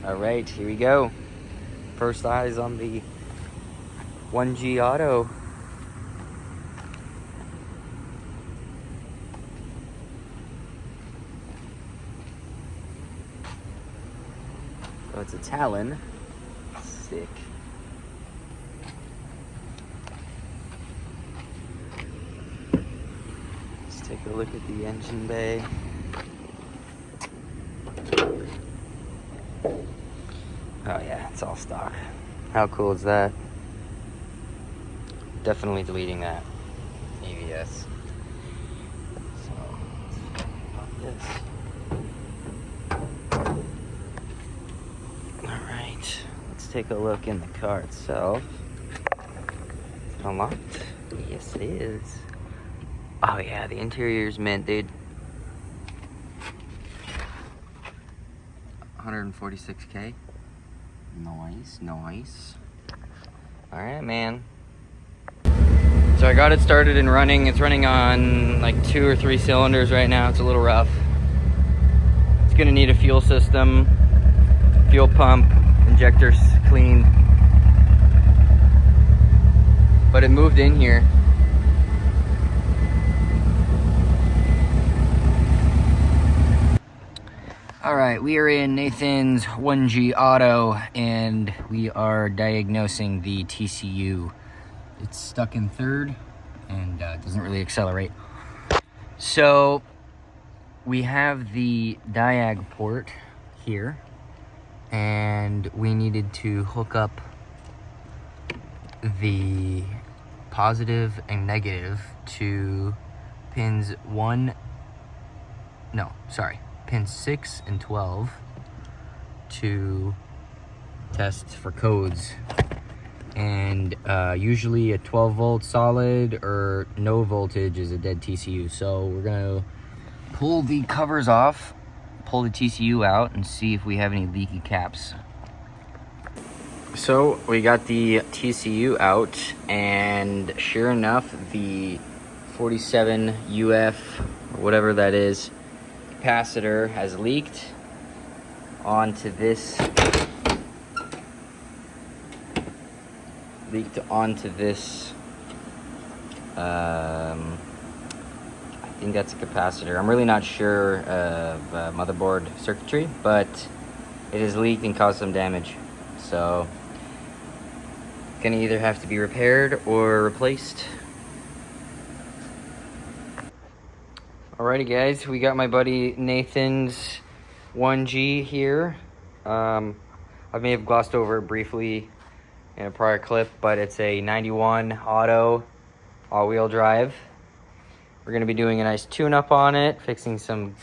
All right, here we go. First eyes on the 1G Auto. So it's a Talon. Sick. Let's take a look at the engine bay. Oh yeah, it's all stock. How cool is that? Definitely deleting that ABS. So, pop this. Alright, let's take a look in the car itself. Is it unlocked? Yes, it is. Oh yeah, the interior's mint, dude. 146K. Nice. Alright, man. So I got it started and running. It's running on like 2 or 3 cylinders right now. It's a little rough. It's gonna need a fuel system, fuel pump, injectors cleaned. But it moved in here. All right, we are in Nathan's 1G Auto and we are diagnosing the TCU. It's stuck in third and doesn't really accelerate. So we have the diag port here and we needed to hook up the positive and negative to pins pins 6 and 12 to test for codes. And usually a 12 volt solid or no voltage is a dead TCU. So we're gonna pull the covers off, pull the TCU out, and see if we have any leaky caps. So we got the TCU out, and sure enough, the 47 UF, or whatever that is, capacitor has leaked onto this I think that's a capacitor. I'm really not sure of motherboard circuitry, but it has leaked and caused some damage. So gonna either have to be repaired or replaced. Alrighty guys, we got my buddy Nathan's 1G here. I may have glossed over it briefly in a prior clip, but it's a 91 auto all-wheel drive. We're gonna be doing a nice tune-up on it, fixing some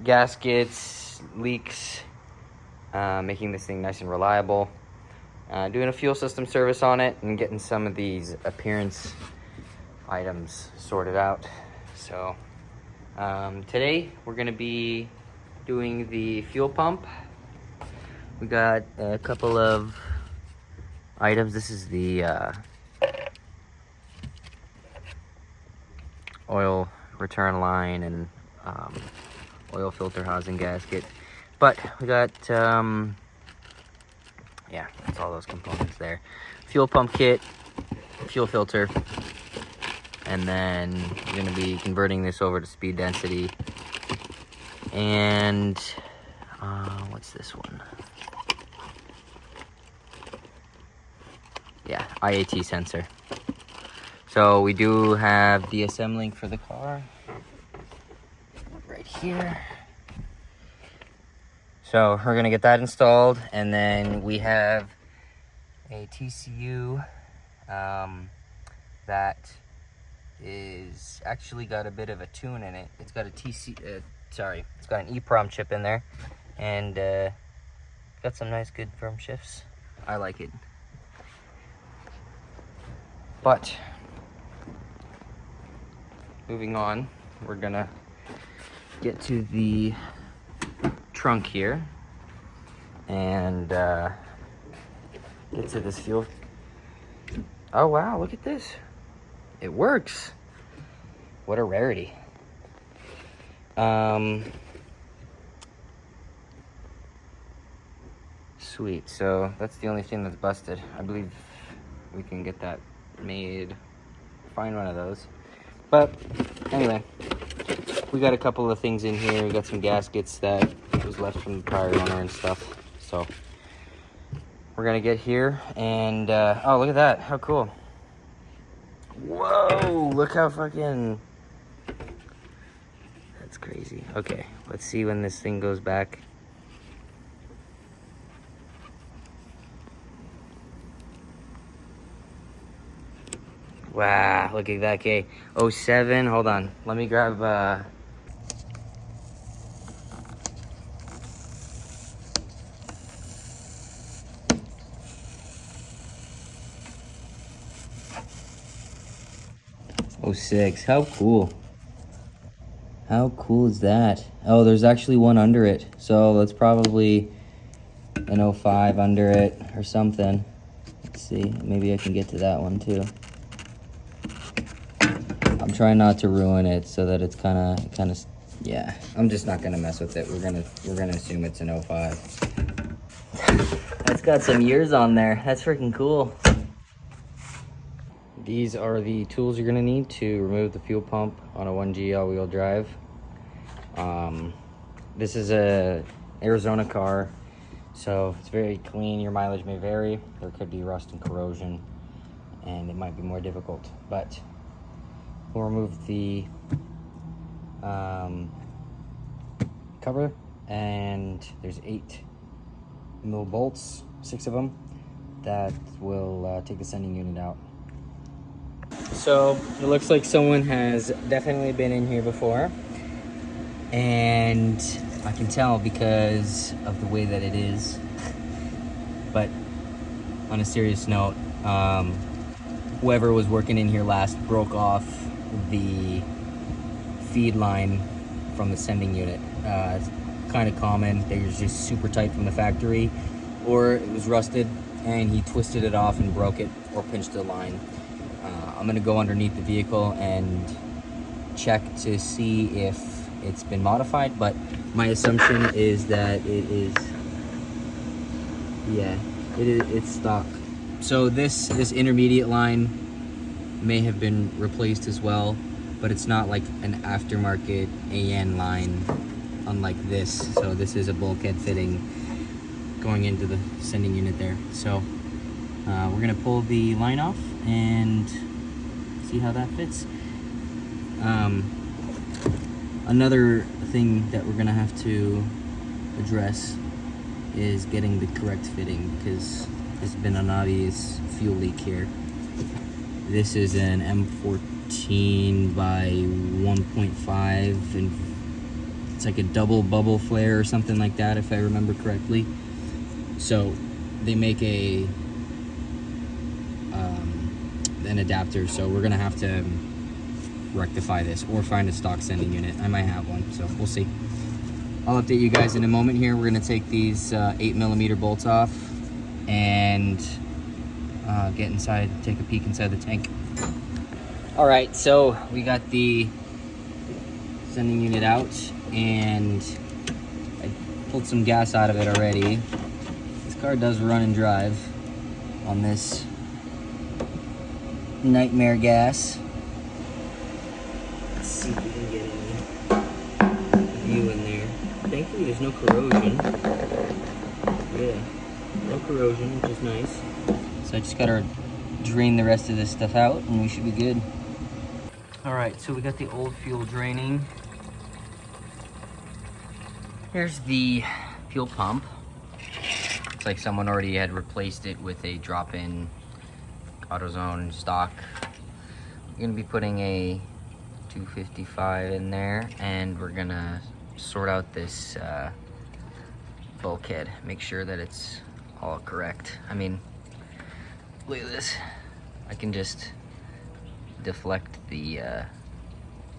gaskets, leaks, making this thing nice and reliable, doing a fuel system service on it, and getting some of these appearance items sorted out. So today we're gonna be doing the fuel pump. We got a couple of items. This is the oil return line and oil filter housing gasket, but we got yeah, that's all those components there. Fuel pump kit, fuel filter, and then we're going to be converting this over to speed density. And what's this one? Yeah, IAT sensor. So we do have disassembling for the car right here. So we're gonna get that installed, and then we have a TCU that is actually got a bit of a tune in it. It's got a it's got an EEPROM chip in there, and got some nice good firm shifts. I like it. But moving on, we're gonna get to the trunk here and get to this fuel. Oh wow, look at this. It works. What a rarity. Sweet, so that's the only thing that's busted. I believe we can get that made, find one of those. But anyway, we got a couple of things in here. We got some gaskets that was left from the prior owner and stuff. So we're gonna get here and oh, look at that, how cool. Whoa, look how fucking, that's crazy. Okay, let's see when this thing goes back. Wow, look at that, okay. 07, hold on. Let me grab, '06, how cool. How cool is that? Oh, there's actually one under it. So that's probably an 05 under it or something. Let's see, maybe I can get to that one too. I'm trying not to ruin it so that it's kind of, yeah. I'm just not gonna mess with it. We're gonna assume it's an 05. That's got some years on there. That's freaking cool. These are the tools you're gonna need to remove the fuel pump on a 1G all-wheel drive. This is a Arizona car, so it's very clean. Your mileage may vary. There could be rust and corrosion, and it might be more difficult, but we'll remove the cover, and there's 8mm bolts, 6 of them, that will take the sending unit out. So it looks like someone has definitely been in here before, and I can tell because of the way that it is. But on a serious note, whoever was working in here last broke off the feed line from the sending unit. It's kind of common. They were just super tight from the factory, or it was rusted and he twisted it off and broke it or pinched the line. I'm gonna go underneath the vehicle and check to see if it's been modified, but my assumption is that it is, yeah, it's stock. So this intermediate line may have been replaced as well, but it's not like an aftermarket AN line, unlike this. So this is a bulkhead fitting going into the sending unit there. So we're gonna pull the line off and see how that fits. Another thing that we're gonna have to address is getting the correct fitting, because there's been an obvious fuel leak here. This is an M14 by 1.5, and it's like a double bubble flare or something like that, if I remember correctly. So they make an adapter, so we're gonna have to rectify this or find a stock sending unit. I might have one, so we'll see. I'll update you guys in a moment here. We're gonna take these 8mm bolts off and get inside, take a peek inside the tank. All right, so we got the sending unit out, and I pulled some gas out of it already. This car does run and drive on this nightmare gas. Let's see if we can get any view in there. Thankfully there's no corrosion. Yeah, no corrosion, which is nice. So I just gotta drain the rest of this stuff out and we should be good. All right, so we got the old fuel draining. Here's the fuel pump. Looks like someone already had replaced it with a drop-in AutoZone stock. I'm gonna be putting a 255 in there, and we're gonna sort out this bulkhead, make sure that it's all correct. I mean, look at this. I can just deflect the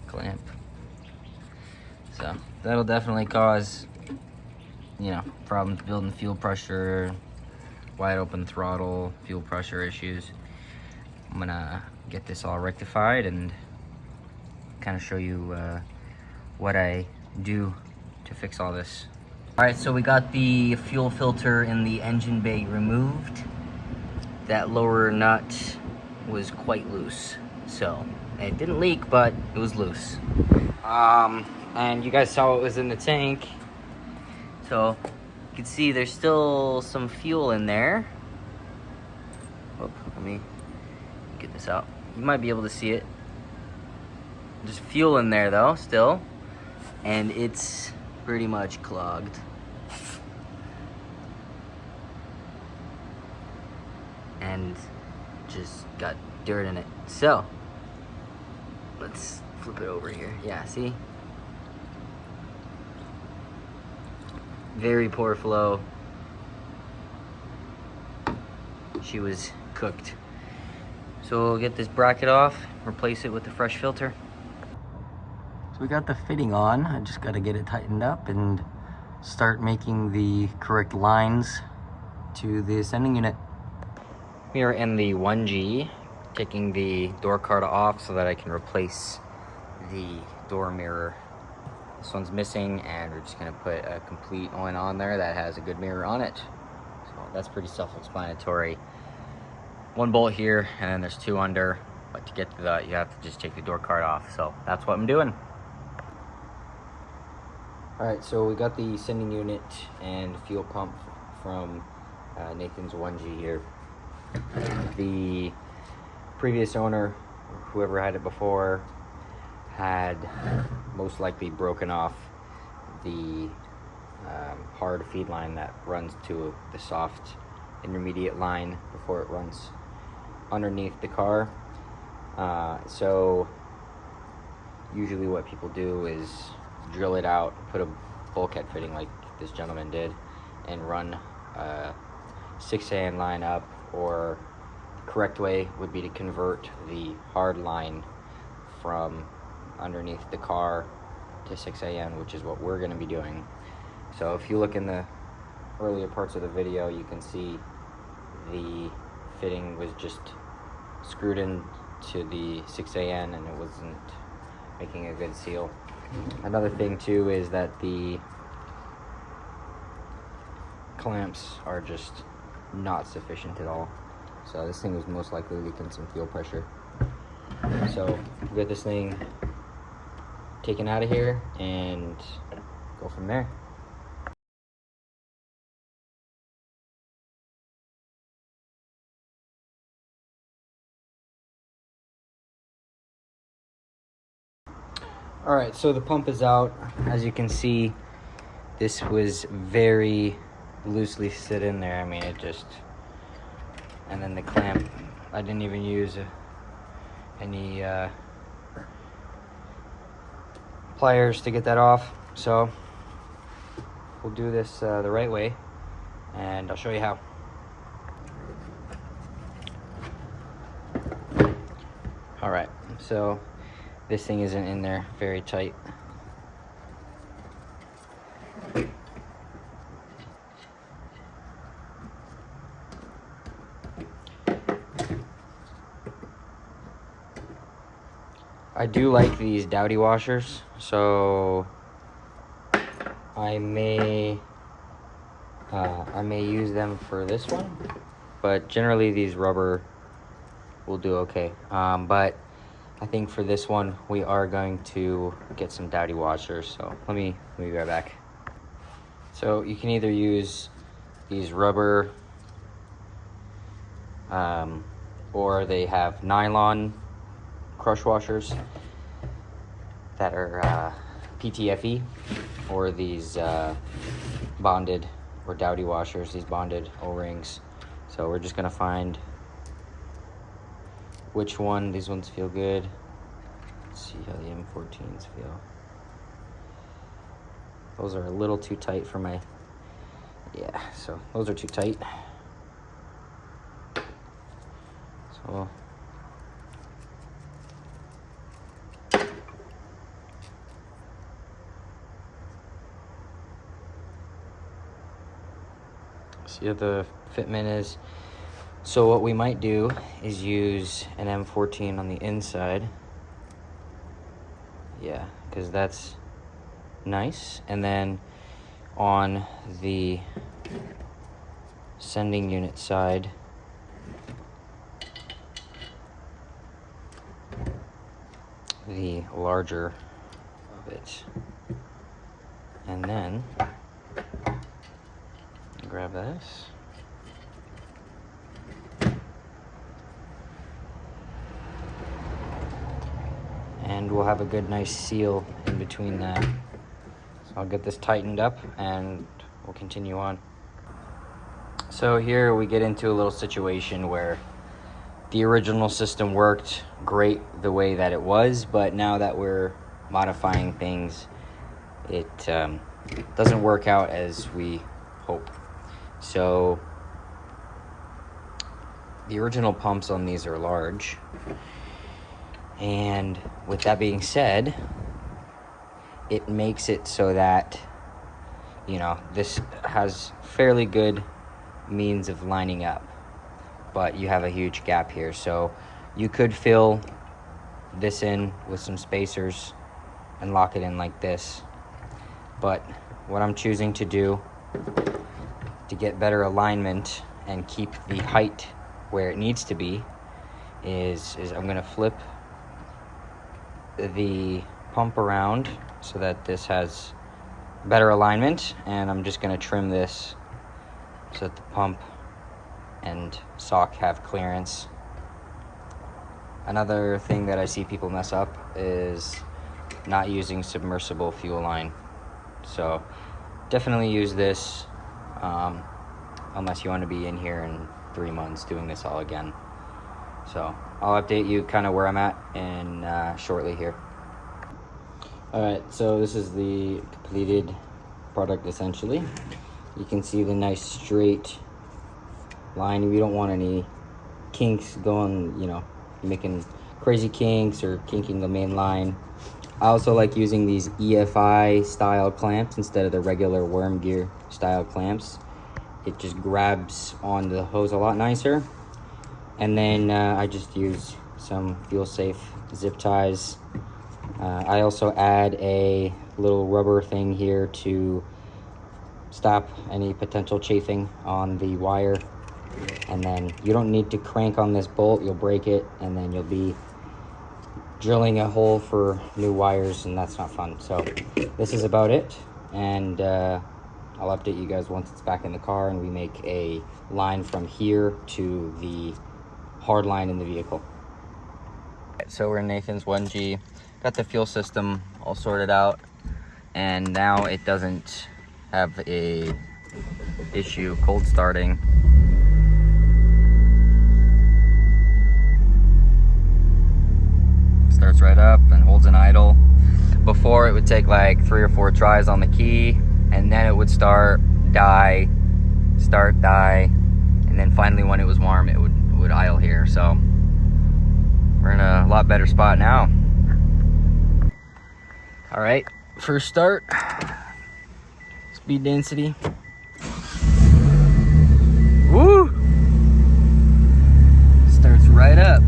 clamp. So that'll definitely cause, you know, problems building fuel pressure, wide open throttle, fuel pressure issues. I'm gonna get this all rectified and kind of show you what I do to fix all this. Alright, so we got the fuel filter in the engine bay removed. That lower nut was quite loose, so it didn't leak, but it was loose. And you guys saw what was in the tank, so you can see there's still some fuel in there. Oh, let me get this out. You might be able to see it. There's fuel in there though, still, and it's pretty much clogged. And just got dirt in it. So let's flip it over here. Yeah, see? Very poor flow. She was cooked. So we'll get this bracket off, replace it with the fresh filter. So we got the fitting on. I just got to get it tightened up and start making the correct lines to the ascending unit. We are in the 1G, taking the door card off so that I can replace the door mirror. This one's missing, and we're just gonna put a complete one on there that has a good mirror on it. So that's pretty self-explanatory. One bolt here, and then there's two under, but to get to that, you have to just take the door card off. So that's what I'm doing. All right, so we got the ascending unit and fuel pump from Nathan's 1G here. The previous owner, whoever had it before, had most likely broken off the hard feed line that runs to the soft intermediate line before it runs underneath the car. So usually what people do is drill it out, put a bulkhead fitting like this gentleman did, and run a 6AN line up, or the correct way would be to convert the hard line from underneath the car to 6AN, which is what we're going to be doing. So if you look in the earlier parts of the video, you can see the fitting was just screwed in to the 6AN and it wasn't making a good seal. Another thing too is that the clamps are just not sufficient at all. So this thing was most likely leaking some fuel pressure. So we'll get this thing taken out of here and go from there. All right, so the pump is out. As you can see, this was very loosely sit in there. I mean, it just, and then the clamp, I didn't even use any pliers to get that off. So we'll do this the right way, and I'll show you how. All right, so this thing isn't in there very tight. I do like these dowdy washers, so I may use them for this one, but generally these rubber will do okay. But I think for this one we are going to get some dowdy washers. So let me be right back. So you can either use these rubber, or they have nylon crush washers that are PTFE, or these bonded or dowdy washers, these bonded O-rings. So we're just gonna find which one. These ones feel good. Let's see how the M14s feel. Those are a little too tight for my, yeah, so those are too tight. So see what the fitment is. So what we might do is use an M14 on the inside. Yeah, because that's nice. And then on the sending unit side, the larger of it. And then grab this. And we'll have a good nice seal in between that. So I'll get this tightened up and we'll continue on. So here we get into a little situation where the original system worked great the way that it was, but now that we're modifying things, it doesn't work out as we hope. So the original pumps on these are large, and with that being said, it makes it so that, you know, this has fairly good means of lining up, but you have a huge gap here. So you could fill this in with some spacers and lock it in like this, but what I'm choosing to do to get better alignment and keep the height where it needs to be is I'm going to flip the pump around so that this has better alignment, and I'm just going to trim this so that the pump and sock have clearance. Another thing that I see people mess up is not using submersible fuel line. So definitely use this unless you want to be in here in 3 months doing this all again. So I'll update you kind of where I'm at in shortly here. Alright, so this is the completed product essentially. You can see the nice straight line. We don't want any kinks going, you know, making crazy kinks or kinking the main line. I also like using these EFI style clamps instead of the regular worm gear style clamps. It just grabs on the hose a lot nicer. And then I just use some fuel safe zip ties. I also add a little rubber thing here to stop any potential chafing on the wire. And then you don't need to crank on this bolt, you'll break it, and then you'll be drilling a hole for new wires, and that's not fun. So this is about it, and I'll update you guys once it's back in the car and we make a line from here to the hard line in the vehicle. So we're in Nathan's 1G, got the fuel system all sorted out, and now it doesn't have a issue cold starting. Starts right up and holds an idle. Before it would take like 3 or 4 tries on the key, and then it would start, die, start, die, and then finally when it was warm it would idle here. So we're in a lot better spot now. All right, first start, speed density. Woo! Starts right up.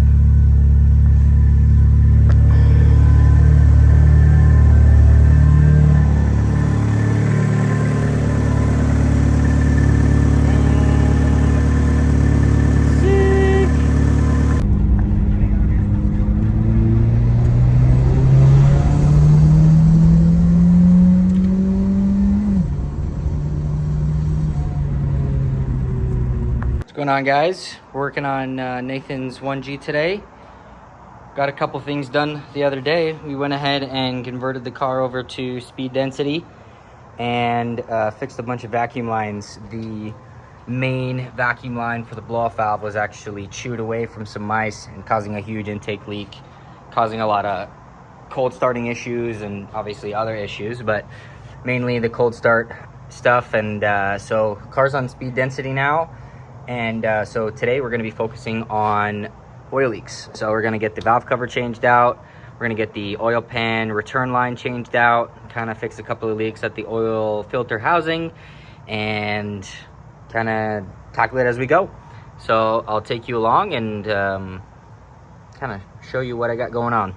What's going on, guys? Working on Nathan's 1G today. Got a couple things done the other day. We went ahead and converted the car over to speed density and fixed a bunch of vacuum lines. The main vacuum line for the blow-off valve was actually chewed away from some mice and causing a huge intake leak, causing a lot of cold starting issues and obviously other issues, but mainly the cold start stuff. And so car's on speed density now. And so today we're going to be focusing on oil leaks. So we're going to get the valve cover changed out. We're going to get the oil pan return line changed out, kind of fix a couple of leaks at the oil filter housing, and kind of tackle it as we go. So I'll take you along and kind of show you what I got going on.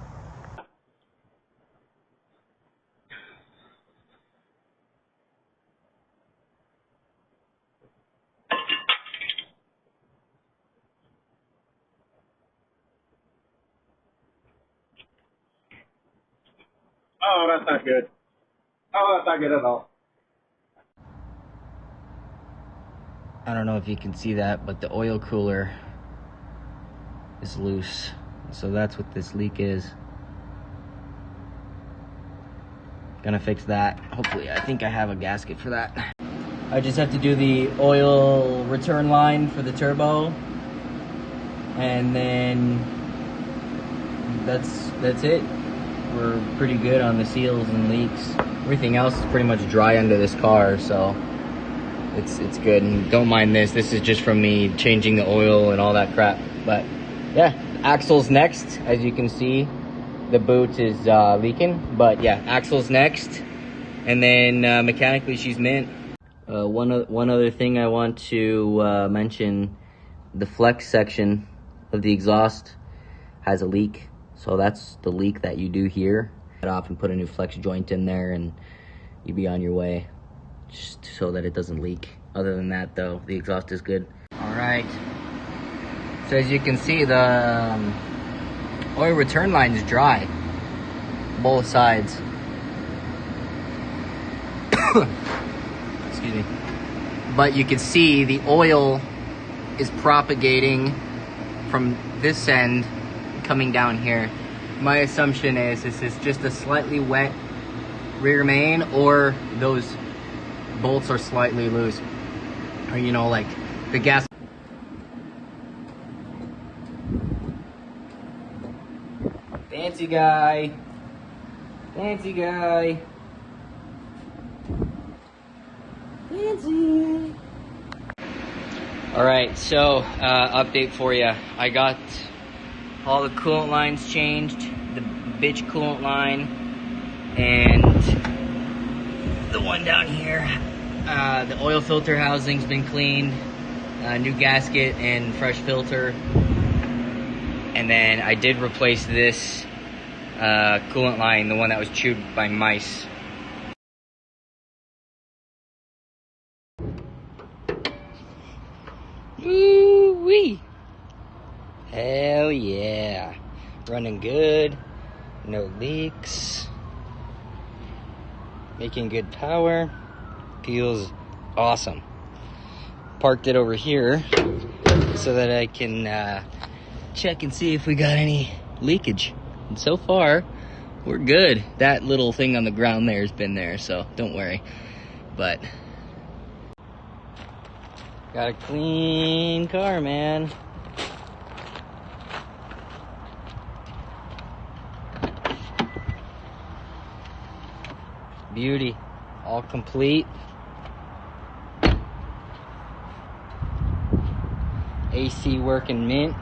Oh, that's not good. Oh, that's not good at all. I don't know if you can see that, but the oil cooler is loose. So that's what this leak is. Gonna fix that. Hopefully, I think I have a gasket for that. I just have to do the oil return line for the turbo. And then that's it. We're pretty good on the seals and leaks. Everything else is pretty much dry under this car, so it's good. And don't mind this. This is just from me changing the oil and all that crap. But yeah, axle's next. As you can see, the boot is leaking. But yeah, axle's next. And then mechanically, she's mint. One other thing I want to mention, the flex section of the exhaust has a leak. So that's the leak that you do here. Cut off and put a new flex joint in there and you'll be on your way, just so that it doesn't leak. Other than that though, the exhaust is good. All right, so as you can see, the oil return line is dry, both sides. Excuse me. But you can see the oil is propagating from this end coming down here. My assumption is this is just a slightly wet rear main, or those bolts are slightly loose, or you know, like the gas. Fancy guy, fancy guy, fancy. All right, so update for you. I got all the coolant lines changed, the bitch coolant line, and the one down here. The oil filter housing's been cleaned, new gasket and fresh filter. And then I did replace this coolant line, the one that was chewed by mice. Ooh-wee! Hell yeah. Running good. No leaks. Making good power. Feels awesome. Parked it over here so that I can check and see if we got any leakage. And so far, we're good. That little thing on the ground there has been there, so don't worry. But got a clean car, man. Beauty, all complete. AC working mint.